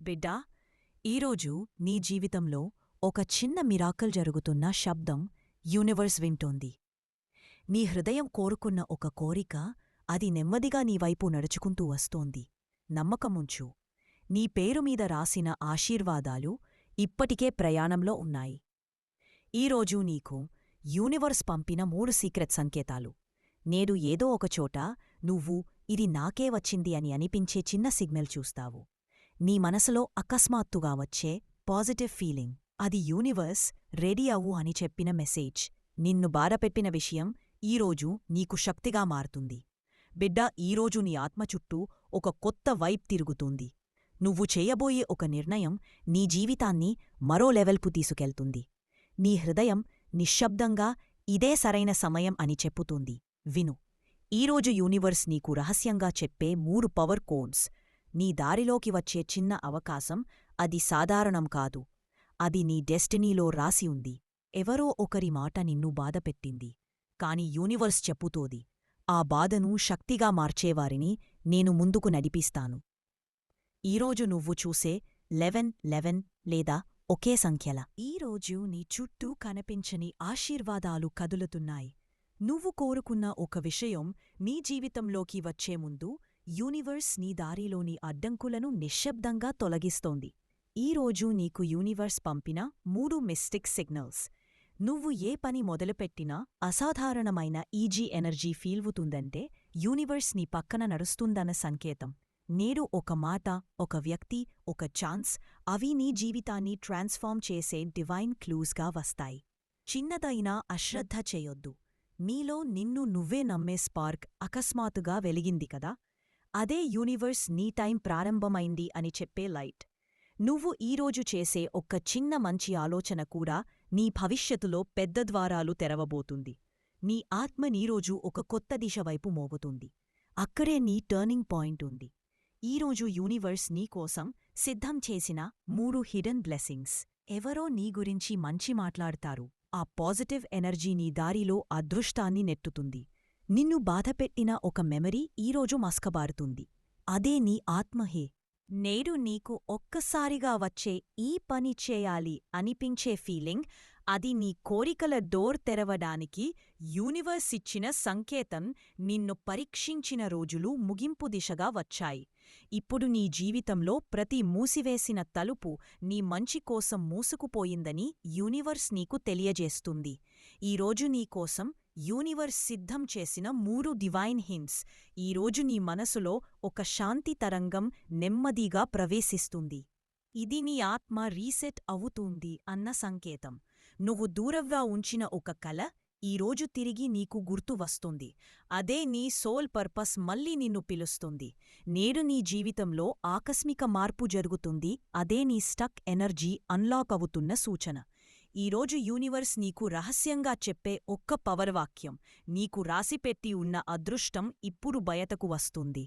బిడ్డా, ఈరోజు నీ జీవితంలో ఒక చిన్న మిరాకల్ జరుగుతున్న శబ్దం యూనివర్స్ వింటోంది. నీ హృదయం కోరుకున్న ఒక కోరిక అది నెమ్మదిగా నీవైపు నడుచుకుంటూ వస్తోంది. నమ్మకముంచు, నీ పేరుమీద రాసిన ఆశీర్వాదాలు ఇప్పటికే ప్రయాణంలో ఉన్నాయి. ఈరోజు నీకు యూనివర్స్ పంపిన 3 సీక్రెట్ సంకేతాలు. నేడు ఏదో ఒకచోట నువ్వు ఇది నాకే వచ్చింది అని అనిపించే చిన్న సిగ్నల్ చూస్తావు. నీ మనసులో అకస్మాత్తుగా వచ్చే పాజిటివ్ ఫీలింగ్, అది యూనివర్స్ రెడీ అవ్వు అని చెప్పిన మెసేజ్. నిన్ను బాధపెట్టిన విషయం ఈరోజు నీకు శక్తిగా మారుతుంది. బిడ్డా, ఈరోజు నీ ఆత్మ చుట్టూ ఒక కొత్త వైబ్ తిరుగుతుంది. నువ్వు చేయబోయే ఒక నిర్ణయం నీ జీవితాన్ని మరో లెవెల్కు తీసుకెళ్తుంది. నీ హృదయం నిశ్శబ్దంగా ఇదే సరైన సమయం అని చెప్పుతుంది. విను, ఈరోజు యూనివర్స్ నీకు రహస్యంగా చెప్పే 3 పవర్ కోడ్స్. నీ దారిలోకి వచ్చే చిన్న అవకాశం అది సాధారణం కాదు. అది నీ డెస్టినీలో రాసి ఉంది. ఎవరో ఒకరి మాట నిన్ను బాధపెట్టింది, కాని యూనివర్స్ చెప్పుతోంది, ఆ బాధను శక్తిగా మార్చేవారిని నేను ముందుకు నడిపిస్తాను. ఈరోజు నువ్వు చూసే 11 లేదా ఒకే సంఖ్యల. ఈరోజు నీ చుట్టూ కనిపించని ఆశీర్వాదాలు కదులుతున్నాయి. నువ్వు కోరుకున్న ఒక విషయం నీ జీవితంలోకి వచ్చే ముందు యూనివర్స్ నీ దారిలోని అడ్డంకులను నిశ్శబ్దంగా తొలగిస్తోంది. ఈరోజు నీకు యూనివర్స్ పంపిన 3 మిస్టిక్ సిగ్నల్స్. నువ్వు ఏ పని మొదలుపెట్టినా అసాధారణమైన ఈజీ ఎనర్జీ ఫీల్వుతుందంటే యూనివర్స్ నీ పక్కన నడుస్తుందన్న సంకేతం. నేడు ఒక మాట, ఒక వ్యక్తి, ఒక ఛాన్స్, అవి నీ జీవితాన్ని ట్రాన్స్ఫార్మ్ చేసే డివైన్ క్లూస్గా వస్తాయి. చిన్నదైనా అశ్రద్ధ చేయొద్దు. నీలో నిన్ను నువ్వే నమ్మే స్పార్క్ అకస్మాత్తుగా వెలిగింది కదా, అదే యూనివర్స్ నీ టైం ప్రారంభమైంది అని చెప్పే లైట్. నువ్వు ఈరోజు చేసే ఒక్క చిన్న మంచి ఆలోచన కూడా నీ భవిష్యత్తులో పెద్ద ద్వారాలు తెరవబోతుంది. నీ ఆత్మ నీరోజు ఒక కొత్త దిశ వైపు మోగుతుంది. అక్కడే నీ టర్నింగ్ పాయింట్ ఉంది. ఈరోజు యూనివర్స్ నీకోసం సిద్ధం చేసిన 3 హిడెన్ బ్లెస్సింగ్స్. ఎవరో నీ గురించి మంచి మాట్లాడతారు. ఆ పాజిటివ్ ఎనర్జీ నీ దారిలో అదృష్టాన్ని నెట్టుతుంది. నిన్ను బాధపెట్టిన ఒక మెమరీ ఈరోజు మస్కబారుతుంది. అదే నీ ఆత్మహే. నేడు నీకు ఒక్కసారిగా వచ్చే ఈ పని చేయాలి అనిపించే ఫీలింగ్, అది నీ కోరికల డోర్ తెరవడానికి యూనివర్స్ ఇచ్చిన సంకేతం. నిన్ను పరీక్షించిన రోజులు ముగింపు దిశగా వచ్చాయి. ఇప్పుడు నీ జీవితంలో ప్రతి మూసివేసిన తలుపు నీ మంచి కోసం మూసుకుపోయిందని యూనివర్స్ నీకు తెలియజేస్తుంది. ఈరోజు నీకోసం యూనివర్స్ సిద్ధం చేసిన 3 డివైన్ హింట్స్. ఈరోజు నీ మనసులో ఒక శాంతి తరంగం నెమ్మదిగా ప్రవేశిస్తుంది. ఇది నీ ఆత్మ రీసెట్ అవుతుంది అన్న సంకేతం. నువ్వు దూరంగా ఉంచిన ఒక కల ఈరోజు తిరిగి నీకు గుర్తు వస్తుంది. అదే నీ సోల్ పర్పస్ మళ్ళీ నిన్ను పిలుస్తుంది. నేడు నీ జీవితంలో ఆకస్మిక మార్పు జరుగుతుంది. అదే నీ స్టక్ ఎనర్జీ అన్లాక్ అవుతున్న సూచన. ఈరోజు యూనివర్స్ నీకు రహస్యంగా చెప్పే ఒక్క పవర్ వాక్యం. నీకు రాసిపెట్టి ఉన్న అదృష్టం ఇప్పుడు బయటకు వస్తుంది.